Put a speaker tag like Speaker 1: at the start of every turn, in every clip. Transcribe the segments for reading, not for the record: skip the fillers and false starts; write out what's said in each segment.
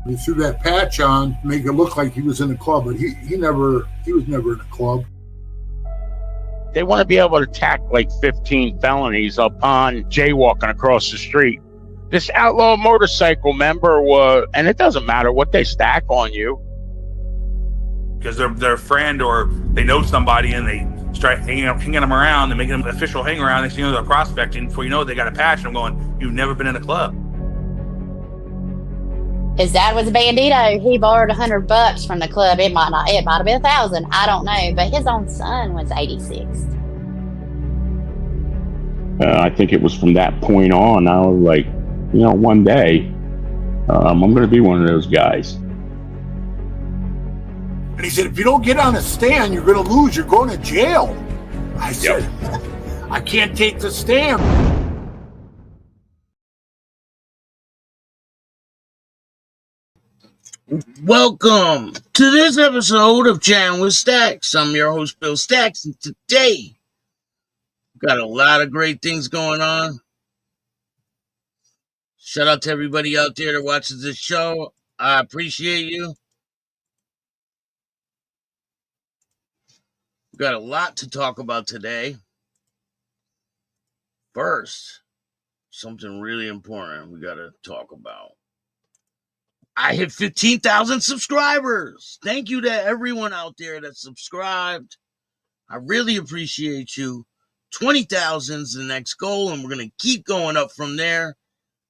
Speaker 1: He threw that patch on, make it look like he was in a club, but he was never in a club.
Speaker 2: They want to be able to tack like 15 felonies upon jaywalking across the street. This outlaw motorcycle member and it doesn't matter what they stack on you.
Speaker 3: Because they're a friend or they know somebody and they start hanging them around and making them official hang around. Next thing you know, they're prospecting. Before you know it, they got a patch and I'm going, you've never been in a club.
Speaker 4: His dad was a bandito. He borrowed $100 from the club. It might have been 1,000. I don't know. But his own son was 86.
Speaker 2: I think it was from that point on, I was like, one day, I'm going to be one of those guys.
Speaker 1: And he said, if you don't get on a stand, you're going to lose. You're going to jail. I said, I can't take the stand.
Speaker 5: Welcome to this episode of Chattin with Staxx. I'm your host, Bill Staxx, and today we've got a lot of great things going on. Shout out to everybody out there that watches this show. I appreciate you. We've got a lot to talk about today. First, something really important we got to talk about. I hit 15,000 subscribers. Thank you to everyone out there that subscribed. I really appreciate you. 20,000 is the next goal, and we're going to keep going up from there.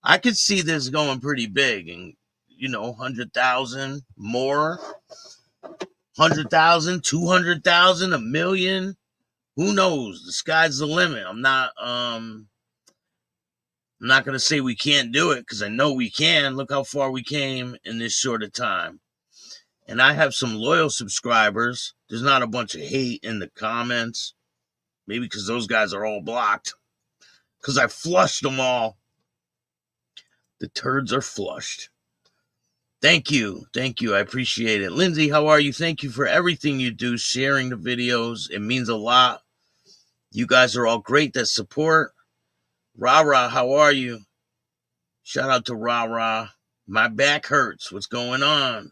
Speaker 5: I could see this going pretty big, and 100,000 more, 100,000, 200,000, 1 million. Who knows? The sky's the limit. I'm not going to say we can't do it because I know we can. Look how far we came in this short of time. And I have some loyal subscribers. There's not a bunch of hate in the comments. Maybe because those guys are all blocked. Because I flushed them all. The turds are flushed. Thank you. Thank you. I appreciate it. Lindsay, how are you? Thank you for everything you do, sharing the videos. It means a lot. You guys are all great that support. Ra, how are you? Shout out to Ra. My back hurts. What's going on?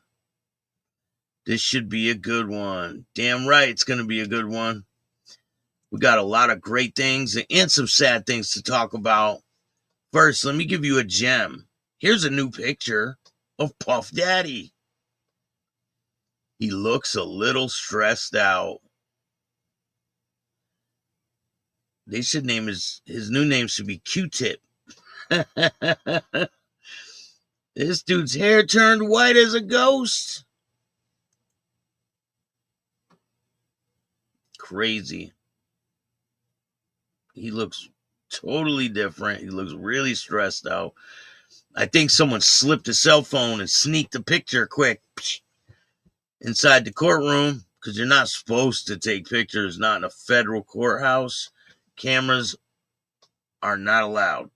Speaker 5: This should be a good one. Damn right, it's going to be a good one. We got a lot of great things and some sad things to talk about. First, let me give you a gem. Here's a new picture of Puff Daddy. He looks a little stressed out. They should name his new name should be Q-Tip. This dude's hair turned white as a ghost. Crazy. He looks totally different. He looks really stressed out. I think someone slipped a cell phone and sneaked a picture quick inside the courtroom because you're not supposed to take pictures, not in a federal courthouse. Cameras are not allowed.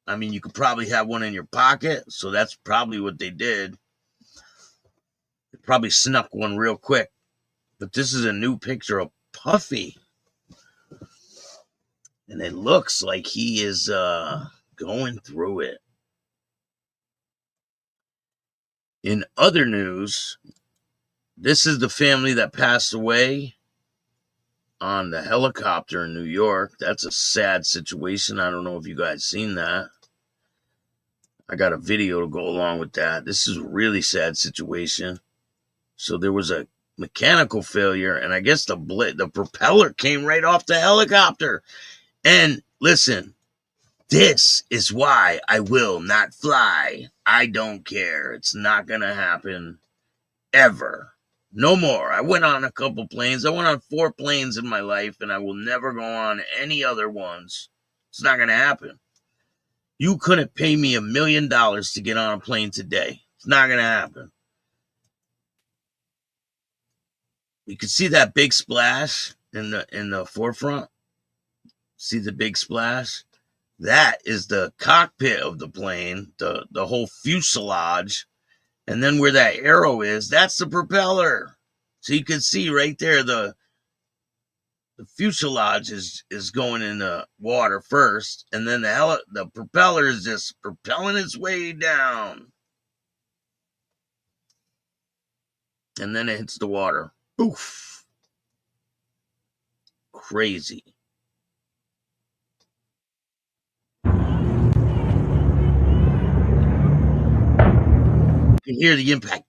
Speaker 5: I mean, you could probably have one in your pocket, so that's probably what they did. They probably snuck one real quick. But this is a new picture of Puffy. And it looks like he is going through it. In other news, this is the family that passed away on the helicopter in New York. That's a sad situation. I don't know if you guys seen that. I got a video to go along with that. This is a really sad situation. So there was a mechanical failure, and I guess the propeller came right off the helicopter. And listen, this is why I will not fly. I don't care. It's not going to happen ever. No more. I went on a couple planes. I went on 4 planes in my life, and I will never go on any other ones. It's not going to happen. You couldn't pay me $1 million to get on a plane today. It's not going to happen. You can see that big splash in the forefront. See the big splash? That is the cockpit of the plane, the whole fuselage. And then where that arrow is, that's the propeller. So you can see right there, the fuselage is going in the water first. And then the propeller is just propelling its way down. and then it hits the water. Oof. Crazy. You can hear the impact.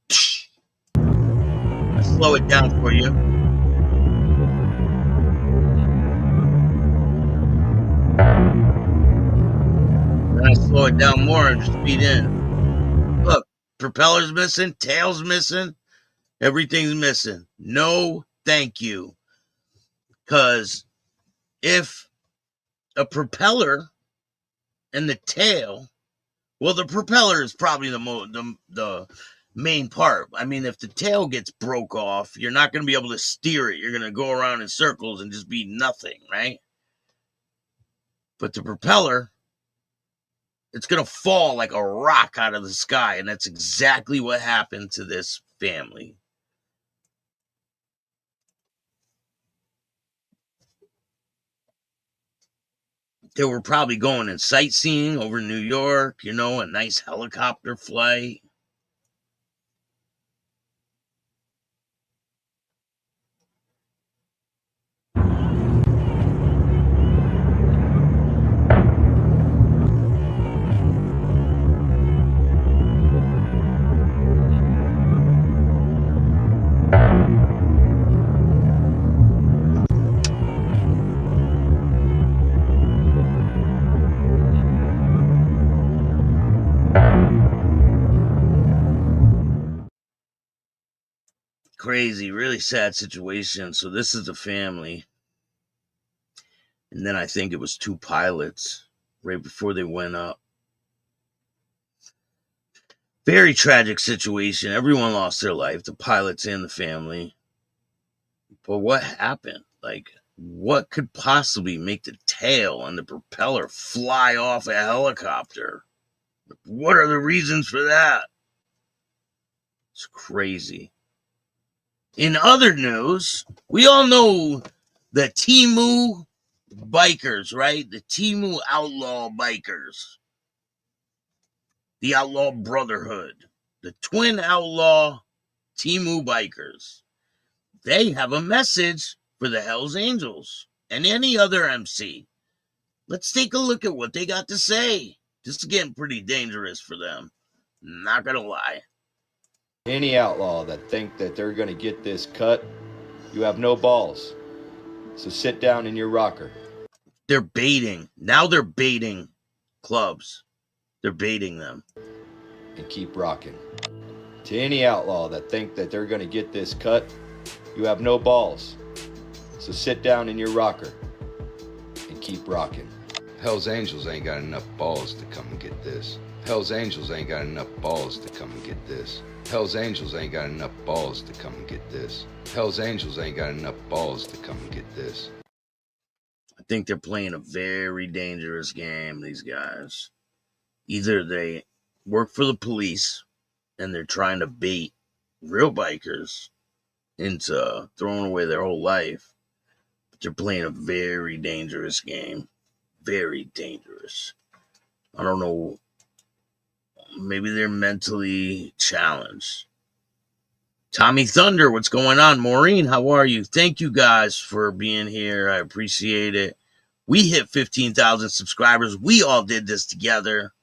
Speaker 5: I slow it down for you. Then I slow it down more and just speed in. Look, propeller's missing, tail's missing, everything's missing. No, thank you. Because if a propeller and the tail, well, the propeller is probably the main part. I mean, if the tail gets broke off, you're not going to be able to steer it. You're going to go around in circles and just be nothing, right? But the propeller, it's going to fall like a rock out of the sky, and that's exactly what happened to this family. They were probably going and sightseeing over New York, you know, a nice helicopter flight. Crazy, really sad situation. So this is the family. And then I think it was 2 pilots right before they went up. Very tragic situation. Everyone lost their life, the pilots and the family. But what happened? Like, what could possibly make the tail and the propeller fly off a helicopter? What are the reasons for that? It's crazy. In other news, we all know the Timu bikers, right? The Timu outlaw bikers. The Outlaw Brotherhood. The twin outlaw Timu bikers. They have a message for the Hells Angels and any other MC. Let's take a look at what they got to say. This is getting pretty dangerous for them. Not gonna lie.
Speaker 6: Any outlaw that think that they're going to get this cut, you have no balls. So sit down in your rocker.
Speaker 5: They're baiting. Now they're baiting clubs. They're baiting them.
Speaker 6: And keep rocking. To any outlaw that think that they're going to get this cut, you have no balls. So sit down in your rocker and keep rocking.
Speaker 7: Hell's Angels ain't got enough balls to come and get this. Hell's Angels ain't got enough balls to come and get this. Hell's Angels ain't got enough balls to come and get this. Hell's Angels ain't got enough balls to come and get this.
Speaker 5: I think they're playing a very dangerous game, these guys. Either they work for the police and they're trying to bait real bikers into throwing away their whole life, but they're playing a very dangerous game. Very dangerous. I don't know. Maybe they're mentally challenged. Tommy Thunder, what's going on? Maureen, how are you? Thank you guys for being here. I appreciate it. We hit 15,000 subscribers. We all did this together.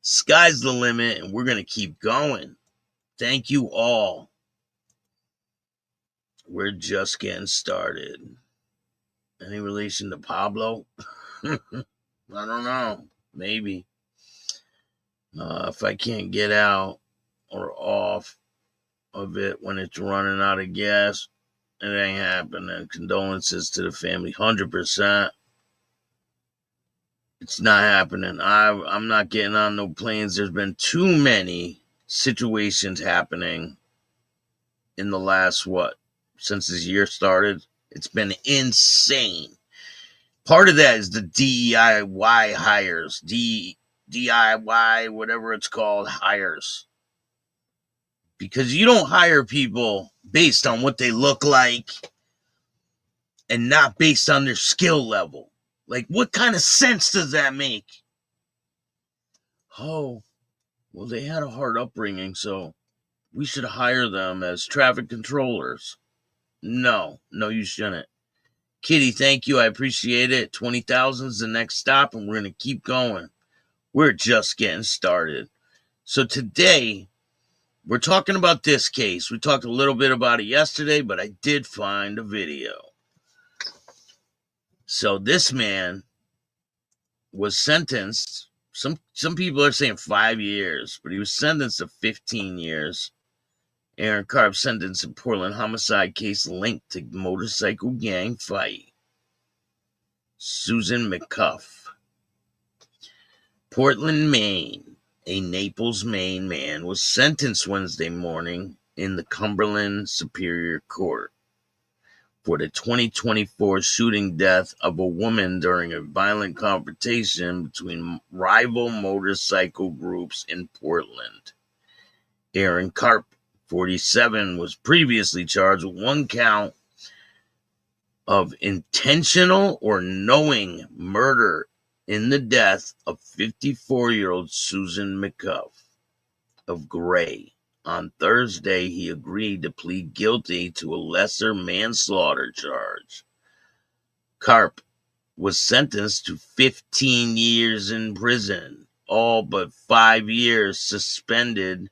Speaker 5: Sky's the limit, and we're going to keep going. Thank you all. We're just getting started. Any relation to Pablo? I don't know. Maybe. If I can't get out or off of it when it's running out of gas, it ain't happening. Condolences to the family. 100%. It's not happening. I'm not getting on no planes. There's been too many situations happening in the last, since this year started. It's been insane. Part of that is the DIY hires. DIY, whatever it's called, hires. Because you don't hire people based on what they look like and not based on their skill level. Like, what kind of sense does that make? Oh, well, they had a hard upbringing, so we should hire them as traffic controllers. No, you shouldn't. Kitty, thank you. I appreciate it. 20,000 is the next stop, and we're going to keep going. We're just getting started. So today, we're talking about this case. We talked a little bit about it yesterday, but I did find a video. So this man was sentenced. Some people are saying 5 years, but he was sentenced to 15 years. Aaron Karp sentenced in Portland homicide case linked to motorcycle gang fight. Susan McHugh. Portland, Maine. A Naples, Maine man was sentenced Wednesday morning in the Cumberland Superior Court for the 2024 shooting death of a woman during a violent confrontation between rival motorcycle groups in Portland. Aaron Karp, 47, was previously charged with one count of intentional or knowing murder in the death of 54-year-old Susan McHugh of Gray. On Thursday, he agreed to plead guilty to a lesser manslaughter charge. Karp was sentenced to 15 years in prison, all but 5 years suspended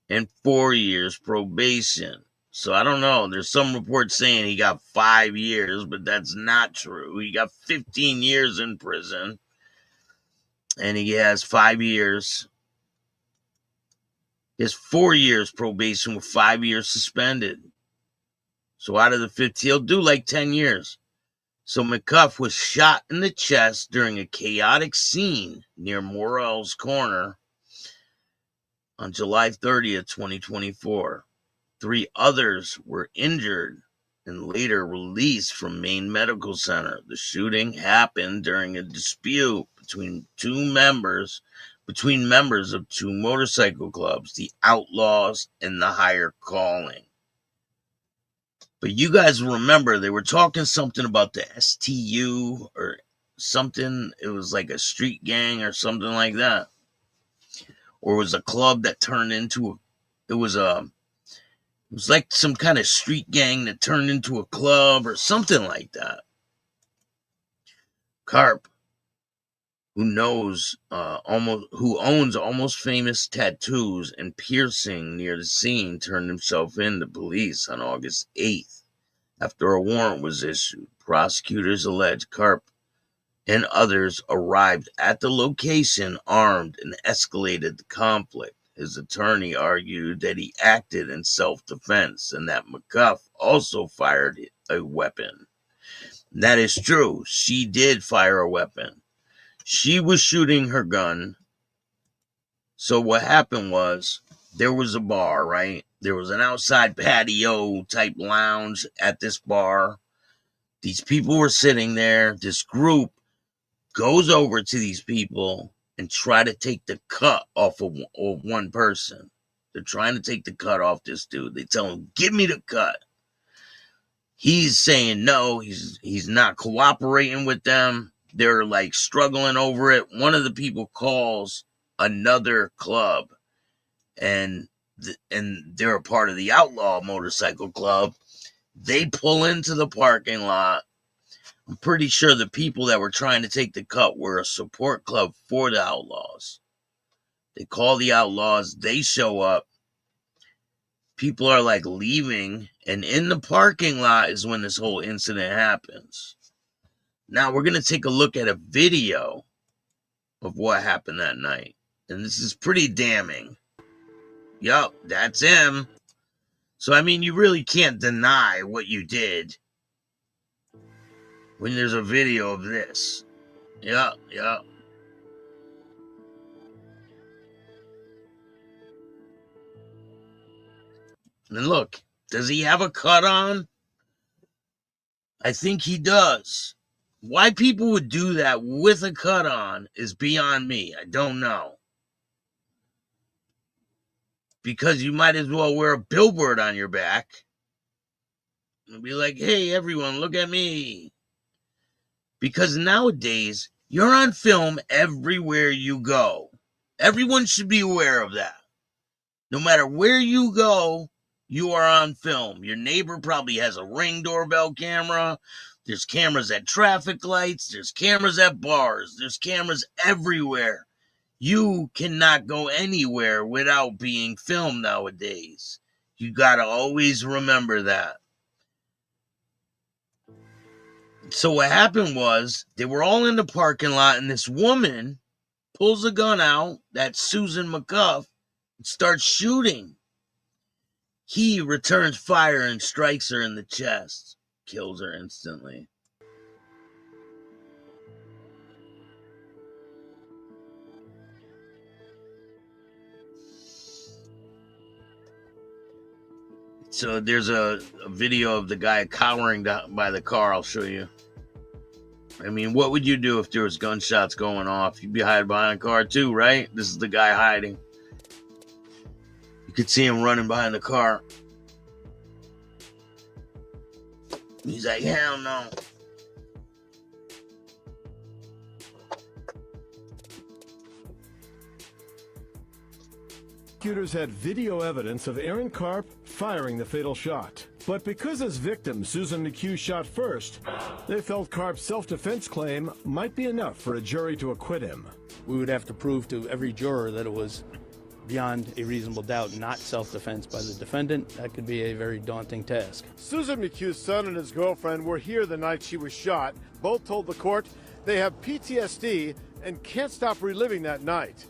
Speaker 5: and 4 years probation. So I don't know. There's some reports saying he got 5 years, but that's not true. He got 15 years in prison, and he has 5 years. He has 4 years probation with 5 years suspended. So out of the 15, he'll do like 10 years. So McHugh was shot in the chest during a chaotic scene near Morrell's Corner on July 30th, 2024. 3 others were injured and later released from Maine Medical Center. The shooting happened during a dispute between members of 2 motorcycle clubs, the Outlaws and the Higher Calling. But you guys remember they were talking something about the STU or something. It was like a street gang or something like that. Or it was a club that turned into it was like some kind of street gang that turned into a club or something like that. Karp, who owns almost famous tattoos and piercing near the scene, turned himself in to police on August 8th after a warrant was issued. Prosecutors allege Karp and others arrived at the location armed and escalated the conflict. His attorney argued that he acted in self-defense and that McHugh also fired a weapon. That is true. She did fire a weapon. She was shooting her gun. So what happened was there was a bar, right? There was an outside patio type lounge at this bar. These people were sitting there. This group goes over to these people and try to take the cut off of one person. They're trying to take the cut off this dude. They tell him, give me the cut. He's saying no. He's not cooperating with them. They're like struggling over it. One of the people calls another club, and they're a part of the Outlaw Motorcycle Club. They pull into the parking lot. I'm pretty sure the people that were trying to take the cut were a support club for the Outlaws. They call the Outlaws. They show up. People are like leaving, and in the parking lot is when this whole incident happens. Now we're going to take a look at a video of what happened that night. And this is pretty damning. Yup, that's him. So, I mean, you really can't deny what you did when there's a video of this. Yup. And look, does he have a cut on? I think he does. Why people would do that with a cut on is beyond me. I don't know. Because you might as well wear a billboard on your back and be like, hey, everyone, look at me. Because nowadays, you're on film everywhere you go. Everyone should be aware of that. No matter where you go, you are on film. Your neighbor probably has a Ring doorbell camera. There's cameras at traffic lights. There's cameras at bars. There's cameras everywhere. You cannot go anywhere without being filmed nowadays. You gotta always remember that. So what happened was, they were all in the parking lot, and this woman pulls a gun out, that's Susan McHugh, and starts shooting. He returns fire and strikes her in the chest, kills her instantly. So there's a video of the guy cowering down by the car. I'll show you. I mean, what would you do if there was gunshots going off? You'd be hiding behind a car too, right? This is the guy hiding. You could see him running behind the car. He's like, hell no.
Speaker 8: Prosecutors had video evidence of Aaron Karp firing the fatal shot. But because his victim, Susan McHugh, shot first, they felt Karp's self-defense claim might be enough for a jury to acquit him.
Speaker 9: We would have to prove to every juror that it was beyond a reasonable doubt not self-defense by the defendant. That could be a very daunting task.
Speaker 8: Susan McHugh's son and his girlfriend were here the night she was shot. Both told the court they have PTSD and can't stop reliving that night.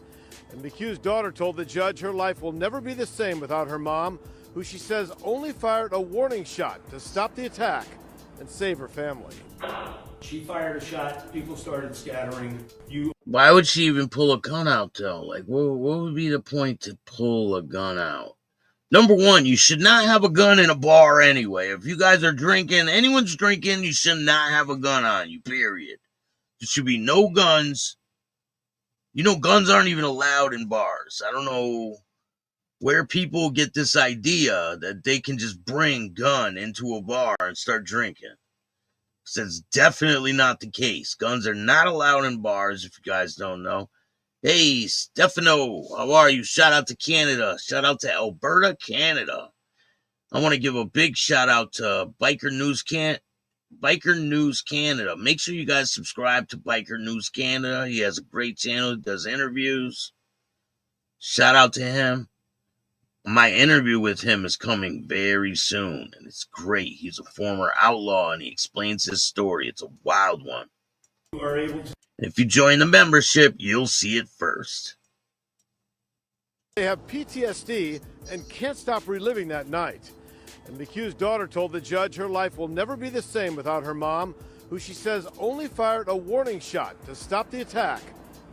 Speaker 8: And McHugh's daughter told the judge her life will never be the same without her mom, who she says only fired a warning shot to stop the attack and save her family.
Speaker 9: She fired a shot, people started scattering.
Speaker 5: Why would she even pull a gun out, though? Like, what would be the point to pull a gun out? Number one, you should not have a gun in a bar anyway. If you guys are drinking, anyone's drinking, you should not have a gun on you, period. There should be no guns. You know, guns aren't even allowed in bars. I don't know where people get this idea that they can just bring gun into a bar and start drinking. That's definitely not the case. Guns are not allowed in bars, if you guys don't know. Hey, Stefano, how are you? Shout out to Canada. Shout out to Alberta, Canada. I want to give a big shout out to Biker News Canada. Make sure you guys subscribe to Biker News Canada. He has a great channel. He does interviews. Shout out to him. My interview with him is coming very soon, and it's great. He's a former outlaw, and he explains his story. It's a wild one. If you join the membership, you'll see it first.
Speaker 8: They have PTSD and can't stop reliving that night. And McHugh's daughter told the judge her life will never be the same without her mom, who she says only fired a warning shot to stop the attack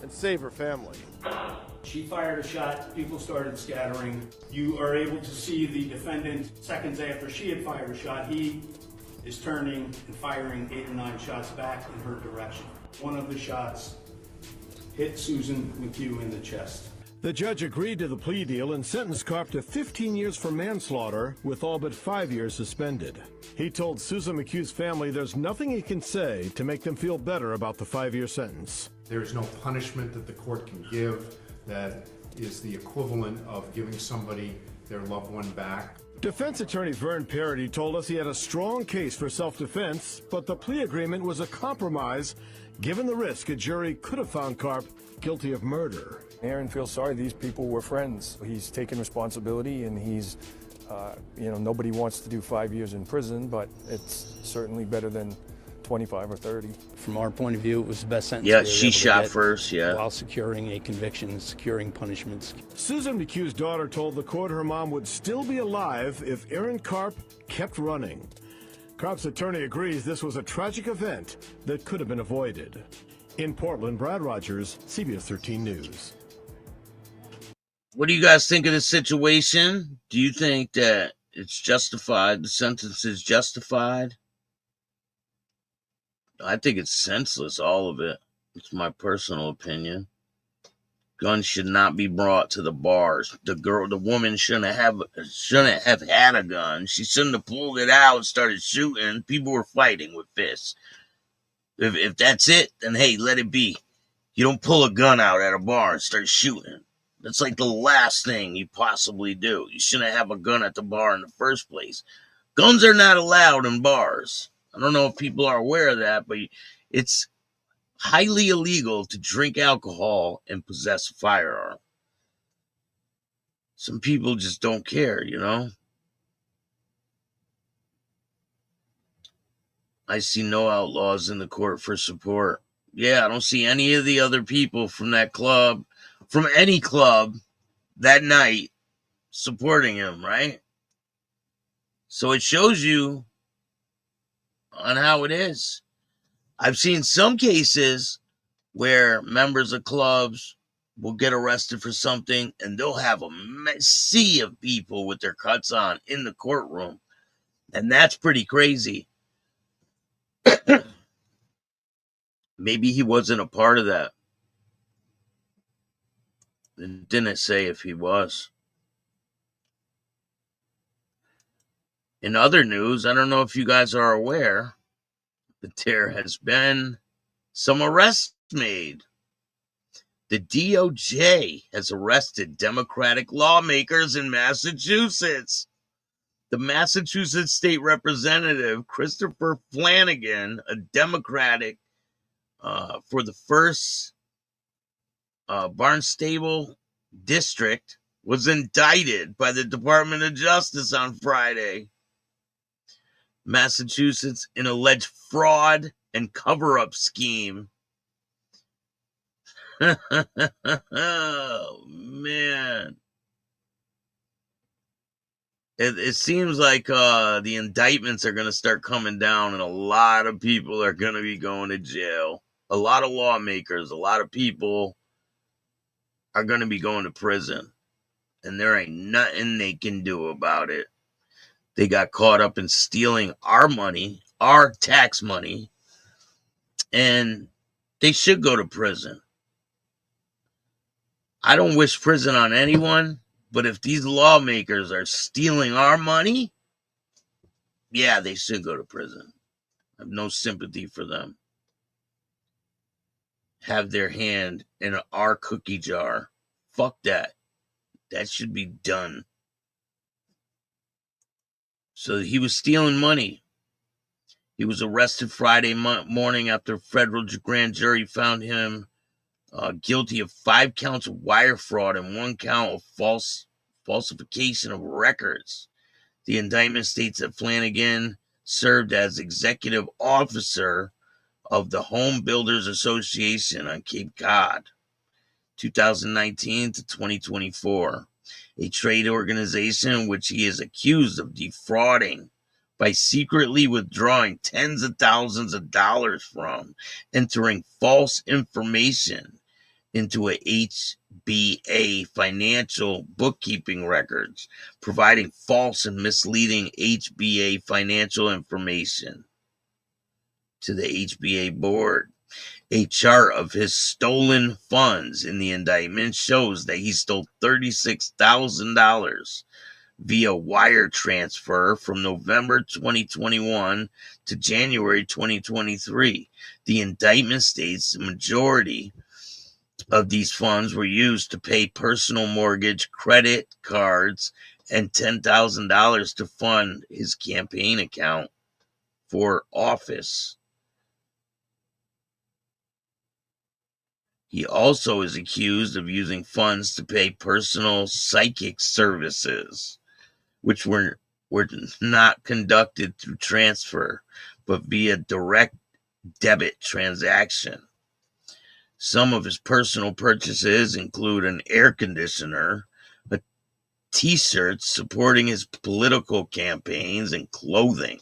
Speaker 8: and save her family.
Speaker 9: She fired a shot, people started scattering. You are able to see the defendant seconds after she had fired a shot. He is turning and firing 8 or 9 shots back in her direction. One of the shots hit Susan McHugh in the chest.
Speaker 8: The judge agreed to the plea deal and sentenced Karp to 15 years for manslaughter, with all but 5 years suspended. He told Susan McHugh's family there's nothing he can say to make them feel better about the 5-year sentence.
Speaker 10: There is no punishment that the court can give that is the equivalent of giving somebody their loved one back.
Speaker 8: Defense attorney Vern Parody told us he had a strong case for self-defense, but the plea agreement was a compromise given the risk a jury could have found Karp guilty of murder.
Speaker 11: Aaron feels sorry. These people were friends. He's taken responsibility, and he's, nobody wants to do 5 years in prison, but it's certainly better than 25 or 30.
Speaker 9: From our point of view, it was the best sentence.
Speaker 5: Yeah, she shot first, yeah.
Speaker 9: While securing a conviction, securing punishments.
Speaker 8: Susan McHugh's daughter told the court her mom would still be alive if Aaron Karp kept running. Karp's attorney agrees this was a tragic event that could have been avoided. In Portland, Brad Rogers, CBS 13 News.
Speaker 5: What do you guys think of this situation? Do you think that it's justified, the sentence is justified? I think it's senseless, all of it. It's my personal opinion. Guns should not be brought to the bars. The woman shouldn't have had a gun. She shouldn't have pulled it out and started shooting. People were fighting with fists. If that's it, then hey, let it be. You don't pull a gun out at a bar and start shooting. That's like the last thing you possibly do. You shouldn't have a gun at the bar in the first place. Guns are not allowed in bars. I don't know if people are aware of that, but it's highly illegal to drink alcohol and possess a firearm. Some people just don't care, you know? I see no outlaws in the court for support. Yeah, I don't see any of the other people from that club, from any club that night, supporting him, right? So it shows you on how it is. I've seen some cases where members of clubs will get arrested for something and they'll have a sea of people with their cuts on in the courtroom. And that's pretty crazy. Maybe he wasn't a part of that. It didn't say if he was. In other news, I don't know if you guys are aware that there has been some arrests made. The DOJ has arrested Democratic lawmakers in Massachusetts. The Massachusetts State Representative Christopher Flanagan, a Democratic for the first Barnstable district, was indicted by the Department of Justice on Friday. Massachusetts, an alleged fraud and cover-up scheme. Oh, man. It seems like the indictments are going to start coming down and a lot of people are going to be going to jail. A lot of lawmakers, a lot of people are going to be going to prison. And there ain't nothing they can do about it. They got caught up in stealing our money, our tax money, and they should go to prison. I don't wish prison on anyone, but if these lawmakers are stealing our money, yeah, they should go to prison. I have no sympathy for them. Have their hand in our cookie jar. Fuck that. That should be done. So he was stealing money. He was arrested Friday morning after a federal grand jury found him guilty of 5 counts of wire fraud and 1 count of falsification of records. The indictment states that Flanagan served as executive officer of the Home Builders Association on Cape Cod, 2019 to 2024, a trade organization in which he is accused of defrauding by secretly withdrawing tens of thousands of dollars from, entering false information into a HBA financial bookkeeping records, providing false and misleading HBA financial information to the HBA board. A chart of his stolen funds in the indictment shows that he stole $36,000 via wire transfer from November 2021 to January 2023. The indictment states the majority of these funds were used to pay personal mortgage, credit cards, and $10,000 to fund his campaign account for office. He also is accused of using funds to pay personal psychic services, which were not conducted through transfer, but via direct debit transaction. Some of his personal purchases include an air conditioner, a t-shirt supporting his political campaigns, and clothing.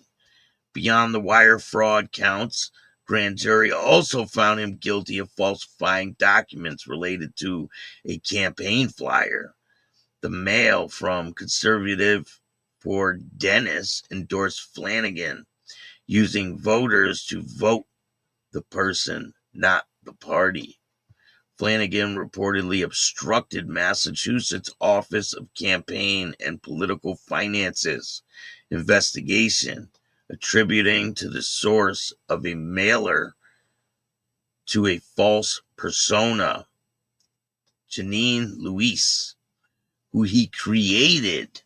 Speaker 5: Beyond the wire fraud counts, grand jury also found him guilty of falsifying documents related to a campaign flyer. The mail from Conservative for Dennis endorsed Flanagan, using voters to vote the person, not the party. Flanagan reportedly obstructed Massachusetts Office of Campaign and Political Finances investigation, attributing to the source of a mailer to a false persona Janine Luis, who he created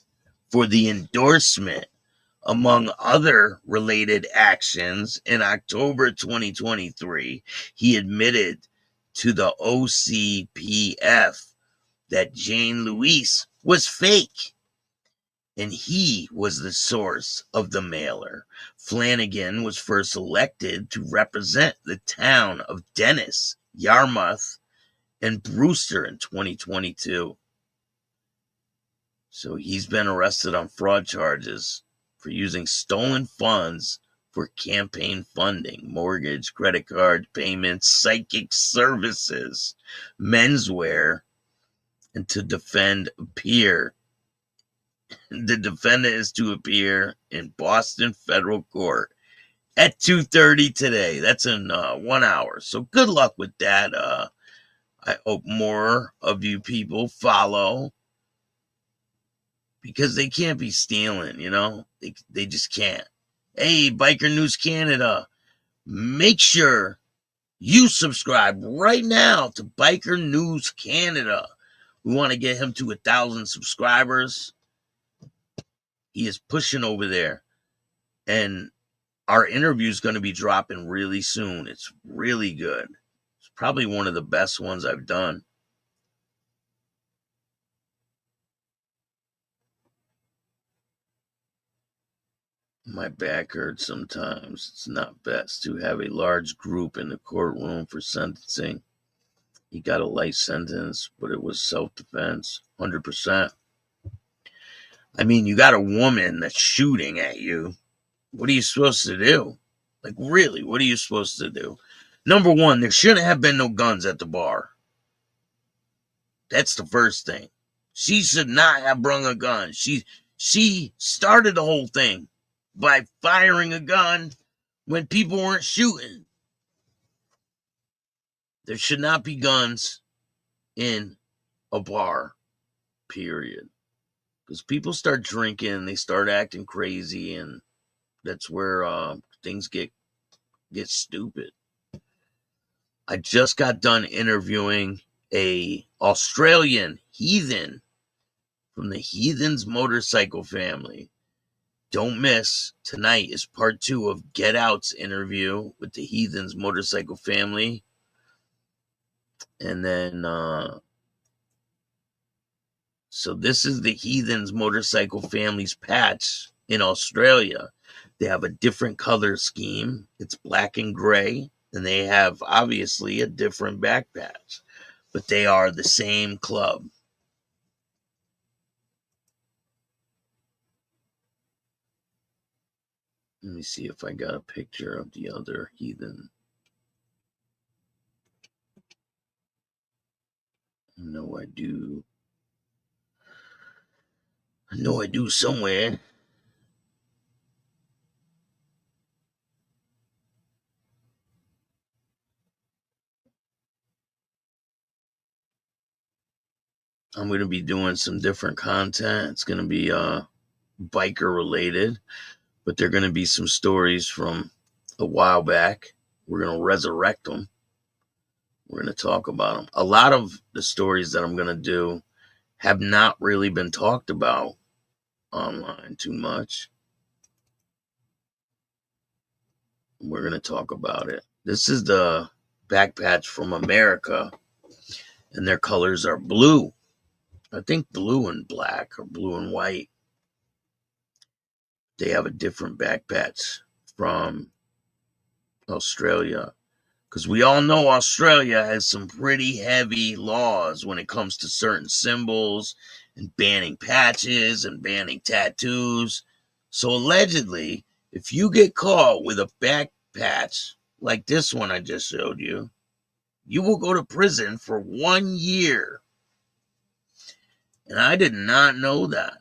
Speaker 5: for the endorsement, among other related actions. In October 2023, he admitted to the OCPF that Jane Luis was fake, and he was the source of the mailer. Flanagan was first elected to represent the town of Dennis, Yarmouth, and Brewster in 2022. So he's been arrested on fraud charges for using stolen funds for campaign funding, mortgage, credit card payments, psychic services, menswear, and to defend appear. The defendant is to appear in Boston federal court at 2:30 today. That's in 1 hour. So good luck with that. I hope more of you people follow, because they can't be stealing, you know? They just can't. Hey, Biker News Canada, make sure you subscribe right now to Biker News Canada. We want to get him to 1,000 subscribers. He is pushing over there. And our interview is going to be dropping really soon. It's really good. It's probably one of the best ones I've done. My back hurts sometimes. It's not best to have a large group in the courtroom for sentencing. He got a light sentence, but it was self-defense, 100%. I mean, you got a woman that's shooting at you. What are you supposed to do? Like, really, what are you supposed to do? Number one, there shouldn't have been no guns at the bar. That's the first thing. She should not have brung a gun. She started the whole thing by firing a gun when people weren't shooting. There should not be guns in a bar, period. Because people start drinking, they start acting crazy, and that's where things get stupid. I just got done interviewing a Australian heathen from the Heathens motorcycle family. Don't miss, tonight is part 2 of Get Out's interview with the Heathens motorcycle family. And then, so this is the Heathens motorcycle family's patch in Australia. They have a different color scheme. It's black and gray, and they have obviously a different back patch, but they are the same club. Let me see if I got a picture of the other heathen. I know I do somewhere. I'm going to be doing some different content. It's going to be biker related, but there are going to be some stories from a while back. We're going to resurrect them. We're going to talk about them. A lot of the stories that I'm going to do have not really been talked about online too much. We're going to talk about it. This is the back patch from America, and their colors are blue. I think blue and black or blue and white. They have a different back patch from Australia, because we all know Australia has some pretty heavy laws when it comes to certain symbols and banning patches and banning tattoos. So allegedly, if you get caught with a back patch like this one I just showed you, you will go to prison for 1 year. And I did not know that.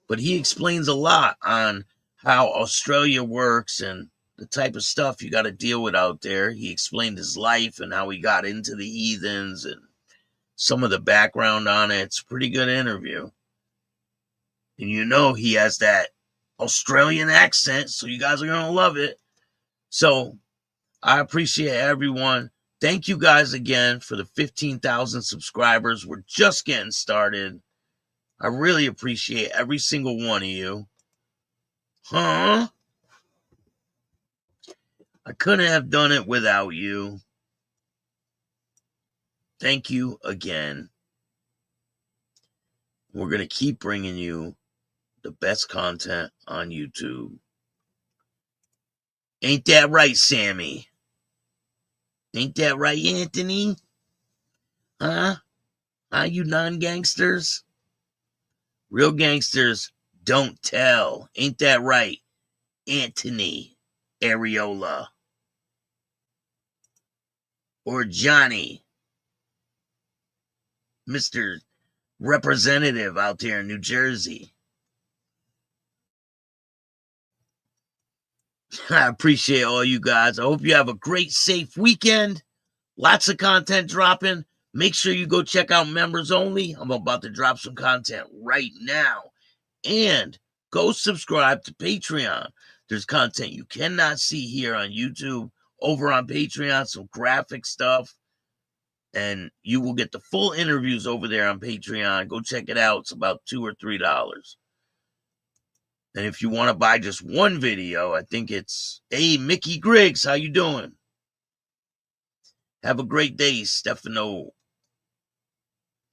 Speaker 5: But he explains a lot on how Australia works and the type of stuff you got to deal with out there. He explained his life and how he got into the heathens and some of the background on it. It's a pretty good interview. And you know he has that Australian accent, so you guys are going to love it. So I appreciate everyone Thank you guys again for the 15,000 subscribers. We're just getting started. I really appreciate every single one of you. Huh? I couldn't have done it without you. Thank you again. We're going to keep bringing you the best content on YouTube. Ain't that right, Sammy? Ain't that right, Anthony? Huh? You non-gangsters? Real gangsters don't tell. Ain't that right, Anthony Areola? Or Johnny, Mr. Representative out there in New Jersey. I appreciate all you guys. I hope you have a great, safe weekend. Lots of content dropping. Make sure you go check out Members Only. I'm about to drop some content right now. And go subscribe to Patreon. There's content you cannot see here on YouTube. Over on Patreon, some graphic stuff. And you will get the full interviews over there on Patreon. Go check it out. It's about $2 or $3. And if you want to buy just one video, I think it's, hey, Mickey Griggs, how you doing? Have a great day, Stefano.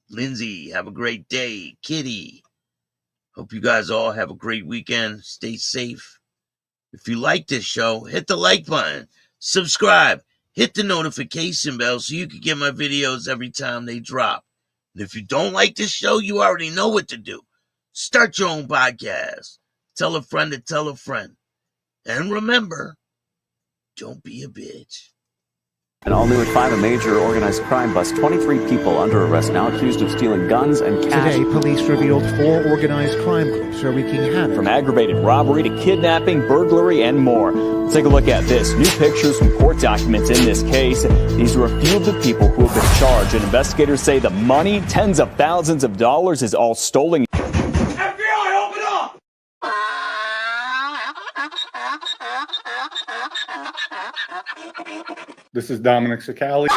Speaker 5: Lindsay, have a great day. Kitty. Hope you guys all have a great weekend. Stay safe. If you like this show, hit the like button. Subscribe. Hit the notification bell so you can get my videos every time they drop. And if you don't like this show, you already know what to do. Start your own podcast. Tell a friend to tell a friend. And remember, don't be a bitch.
Speaker 12: And all new at 5, a major organized crime bust. 23 people under arrest now accused of stealing guns and cash.
Speaker 13: Today, police revealed 4 organized crime groups are wreaking havoc.
Speaker 12: From aggravated robbery to kidnapping, burglary, and more. Let's take a look at this. New pictures from court documents in this case. These are a few of the people who have been charged. And investigators say the money, tens of thousands of dollars, is all stolen.
Speaker 14: FBI, open up!
Speaker 15: This is Dominic Sicali.